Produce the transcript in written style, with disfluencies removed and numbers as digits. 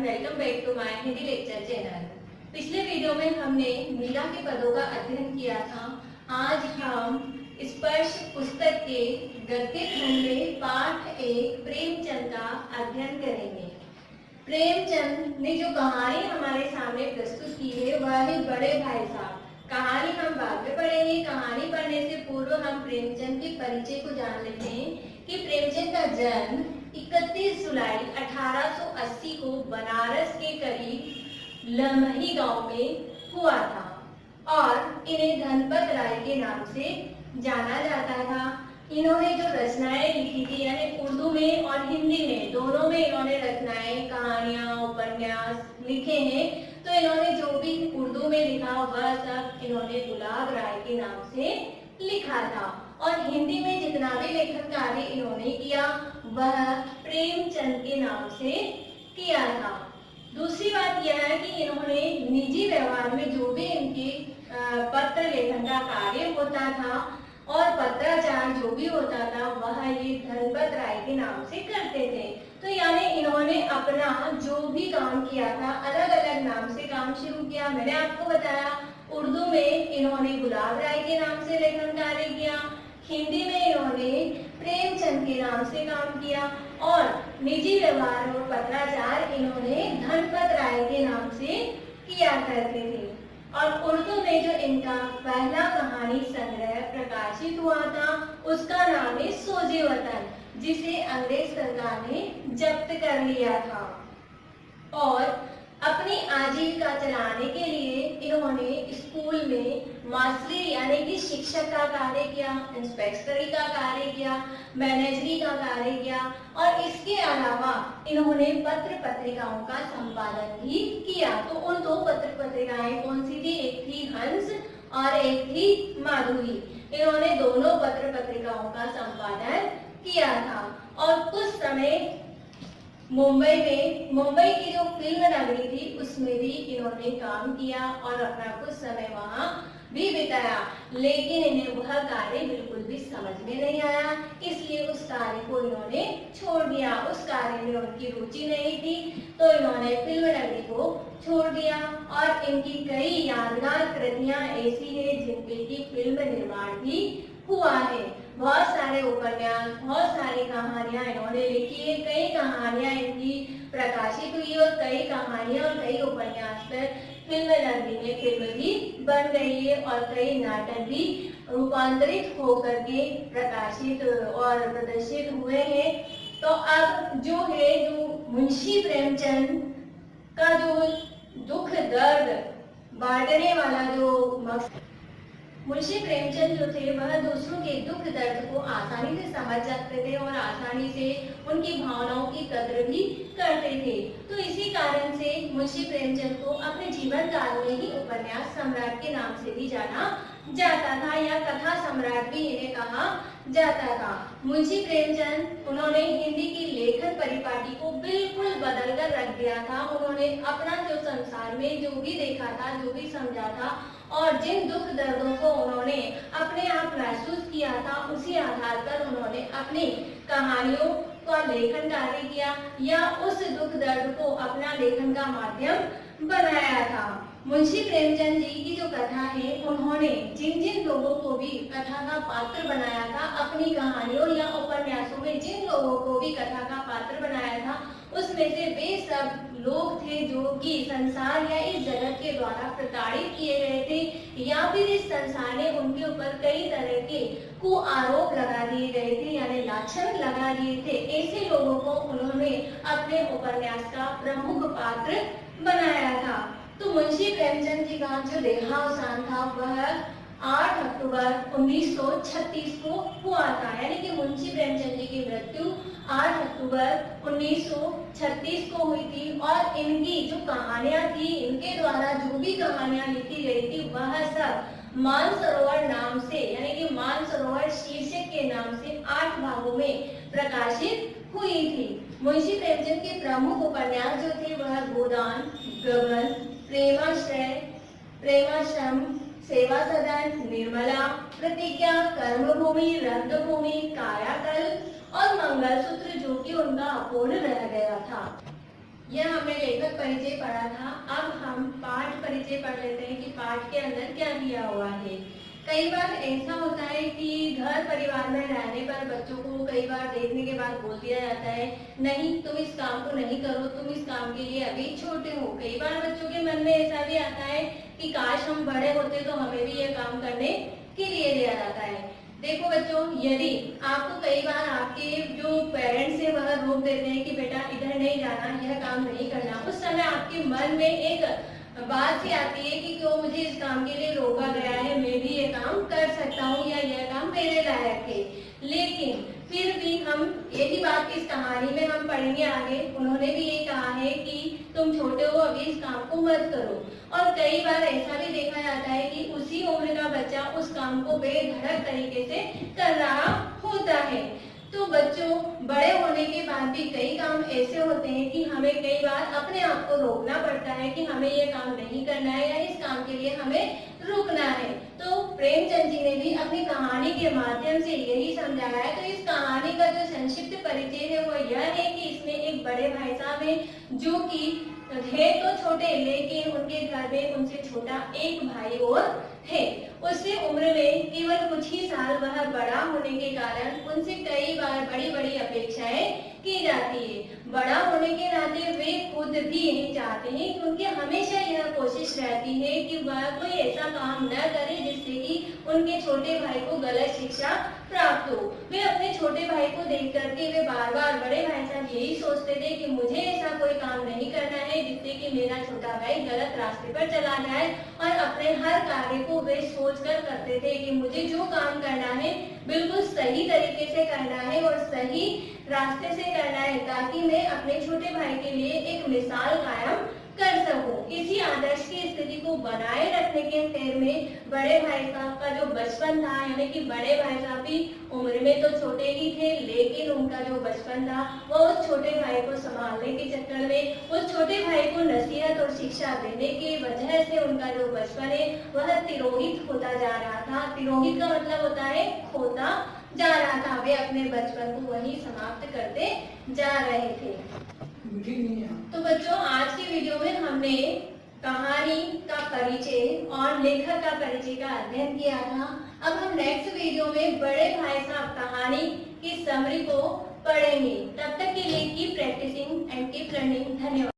Welcome back to my Hindi lecture channel. पिछले video में हमने मीरा के पदों का अध्ययन किया था। आज हम स्पर्श पुस्तक के गद्य खंड में पाठ 1 प्रेमचंद का अध्ययन करेंगे। प्रेमचंद ने जो कहानी हमारे सामने प्रस्तुत की है वह है बड़े भाई साहब। कहानी हम बाद में पढ़ेंगे। कहानी पढ़ने से पूर्व हम प्रेमचंद के परिचय को जान लेते हैं कि प्रेमचंद का जन्म 31 जुलाई 1880 को बनारस के करीब लमही गांव में हुआ था और इन्हें धनपत राय के नाम से जाना जाता था। इन्होंने जो रचनाएं लिखी थी यानी उर्दू में और हिंदी में दोनों में इन्होंने रचनाएं, कहानियां, उपन्यास लिखे हैं। तो इन्होंने जो भी उर्दू में लिखा वह सब इन्होंने गुलाब राय के नाम से लिखा था और हिंदी में जितना भी लेखन कार्य इन्होंने किया वह प्रेमचंद के नाम से किया था। दूसरी बात यह है कि इन्होंने निजी व्यवहार में जो भी इनके पत्र लेखन का कार्य होता था और पत्राचार जो भी होता था वह ये धनपत राय के नाम से करते थे। तो यानी इन्होंने अपना जो भी काम किया था अलग अलग नाम से काम शुरू किया। मैंने आपको बताया उर्दू में इन्होंने गुलाब राय के नाम से लेखन कार्य किया, हिंदी में इन्होंने प्रेमचंद के नाम से काम किया और निजी व्यवहार और पत्राचार इन्होंने धनपत राय के नाम से किया करते थे। और उर्दू में जो इनका पहला कहानी संग्रह प्रकाशित हुआ था उसका नाम है सोजे वतन, जिसे अंग्रेज सरकार ने जब्त कर लिया था। और अपनी आजीविका चलाने के लिए इन्होंने स्कूल में मास्टरी यानी कि शिक्षक का कार्य किया, इंस्पेक्टरी का कार्य किया, मैनेजरी का कार्य किया और इसके अलावा इन्होंने पत्र पत्रिकाओं का संपादन भी किया। तो उन दो पत्र पत्रिकाएं कौन सी थी? एक थी हंस और एक थी माधुरी। इन्होंने दोनों पत्र पत्रिकाओं का संपादन किया था और कुछ समय मुंबई की जो फिल्म नगरी थी उसमें भी इन्होंने काम किया और अपना कुछ समय वहां भी बिताया, लेकिन इन्हें वह कार्य बिल्कुल भी समझ में नहीं आया, इसलिए उस कार्य को इन्होंने छोड़ दिया। उस कार्य में उनकी रुचि नहीं थी तो इन्होंने फिल्म नगरी को छोड़ दिया और इनकी कई यादगार कृतियां ऐसी है जिनके की फिल्म निर्माण भी हुआ है। बहुत सारे उपन्यास, बहुत सारी कहानियां इन्होंने लिखी है। कई कहानियां इनकी प्रकाशित हुई और कई कहानियां और कई उपन्यास पर फिल्म नगरी में फिल्म भी बन गई है और कई नाटक भी रूपांतरित होकर के प्रकाशित और प्रदर्शित हुए हैं। तो अब जो है जो मुंशी प्रेमचंद का जो दुख दर्द बांटने वाला जो मकसद, मुंशी प्रेमचंद जो थे वह दूसरों के दुख दर्द को आसानी से समझ सकते थे और आसानी से उनकी भावनाओं की कद्र भी करते थे। तो इसी कारण से मुंशी प्रेमचंद को अपने जीवन काल में ही उपन्यास सम्राट के नाम से भी जाना जाता था या कथा सम्राट भी इन्हें कहा जाता था। मुंशी प्रेमचंद उन्होंने हिंदी की लेखन परिपाटी को बिल्कुल बदल कर रख दिया था। उन्होंने अपना जो संसार में जो भी देखा था, जो भी समझा था और जिन दुख दर्दों को उन्होंने अपने आप महसूस किया था उसी आधार पर उन्होंने अपनी कहानियों का लेखन कार्य किया या उस दुख दर्द को अपना लेखन का माध्यम बनाया था। मुंशी प्रेमचंद जी की जो कथा है उन्होंने जिन जिन लोगों को भी कथा का पात्र बनाया था, अपनी कहानियों या उपन्यासों में जिन लोगों को भी कथा का पात्र बनाया था उसमें से वे सब लोग थे जो कि संसार या इस जगत के द्वारा प्रताड़ित किए गए थे या फिर इस संसार ने उनके ऊपर कई तरह के कुआरोप लगा दिए गए थे यानी लाछन लगा दिए थे। ऐसे लोगों को उन्होंने अपने उपन्यास का प्रमुख पात्र बनाया था। तो मुंशी प्रेमचंद जी का जो देहावसान था वह 8 अक्टूबर 1936 को हुआ था, यानी कि मुंशी प्रेमचंद जी की मृत्यु 8 अक्टूबर 1936 को हुई थी। और इनकी जो कहानियां थी, इनके द्वारा जो भी कहानियां लिखी गई थी वह सब मानसरोवर नाम से यानी कि मानसरोवर शीर्षक के नाम से 8 भागों में प्रकाशित हुई थी। मुंशी प्रेमचंद के प्रमुख उपन्यास जो थे वह गोदान, गबन, प्रेमाश्रय, प्रेमाश्रम, सेवा सदन, निर्मला, प्रतिज्ञा, कर्मभूमि, रंगभूमि, कायाकल्प और मंगलसूत्र जो कि उनका अपूर्ण रह गया था। यह हमने लेखक परिचय पढ़ा था। अब हम पाठ परिचय पढ़ लेते हैं कि पाठ के अंदर क्या दिया हुआ है। कई बार ऐसा होता है कि घर परिवार में रहने पर बच्चों को कई बार देखने के बाद बोल दिया जाता है, नहीं तुम इस काम को नहीं करो, तुम इस काम के लिए अभी छोटे हो। कई बार बच्चों के मन में ऐसा भी आता है कि काश हम बड़े होते तो हमें भी यह काम करने के लिए दिया जाता है। देखो बच्चों, यदि आपको कई बार आपके जो पेरेंट्स है वह रोक देते हैं कि बेटा इधर नहीं जाना, यह काम नहीं करना, उस समय आपके मन में एक बात सी आती है कि क्यों मुझे इस काम के लिए रोका गया है, मैं भी ये काम कर सकता हूँ या यह काम मेरे लायक है। लेकिन फिर भी हम यही बात इस कहानी में हम पढ़ेंगे आगे, उन्होंने भी ये कहा है कि तुम छोटे हो अभी इस काम को मत करो। और कई बार ऐसा भी देखा जाता है कि उसी उम्र का बच्चा उस काम को बेधड़क तरीके से कर रहा होता है। तो बच्चों, बड़े होने के बाद भी कई काम ऐसे होते हैं कि हमें कई बार अपने आप को रोकना पड़ता है कि हमें ये काम नहीं करना है या इस काम के लिए हमें रुकना है। तो प्रेमचंद जी ने भी अपनी कहानी के माध्यम से यही समझाया है। तो इस कहानी का जो संक्षिप्त परिचय है वो यह है कि इसमें एक बड़े भाई साहब हैं जो कि है तो छोटे, लेकिन उनके घर में उनसे छोटा एक भाई और है। उससे उम्र में केवल कुछ ही साल वह बड़ा होने के कारण उनसे कई बार बड़ी बड़ी अपेक्षाएं की जाती है। बड़ा होने के नाते वे खुद भी यही चाहते हैं कि उनकी हमेशा यह कोशिश रहती है कि वह कोई ऐसा काम न करे जिससे कि उनके छोटे भाई को गलत शिक्षा प्राप्त हो। वे अपने छोटे भाई को देख करके वे बार बार, बड़े भाई साहब यही सोचते थे कि मुझे ऐसा कोई काम नहीं करना है जिससे कि मेरा छोटा भाई गलत रास्ते पर चला जाए, और अपने हर कार्य को वे सोचकर करते थे कि मुझे जो काम करना है बिल्कुल सही तरीके से करना है और सही रास्ते से करना है, ताकि मैं अपने छोटे भाई के लिए एक मिसाल कायम कर सकूं। इसी आदर्श की स्थिति को बनाए रखने के फेर में बड़े भाई साहब का जो बचपन था, यानी कि बड़े भाई साहब भी उम्र में तो छोटे ही थे, लेकिन उनका जो बचपन था वो उस छोटे भाई को संभालने के चक्कर में, उस छोटे भाई को नसीहत और शिक्षा देने की वजह से उनका जो बचपन है वह तिरोहित होता जा रहा था। तिरोहित का मतलब होता है खोता जा रहा था। वे अपने बचपन को वही समाप्त करते जा रहे थे। तो बच्चों, आज की वीडियो में हमने कहानी का परिचय और लेखक का परिचय का अध्ययन किया था। अब हम नेक्स्ट वीडियो में बड़े भाई साहब कहानी की समरी को पढ़ेंगे। तब तक के लिए keep practising and keep learning. धन्यवाद।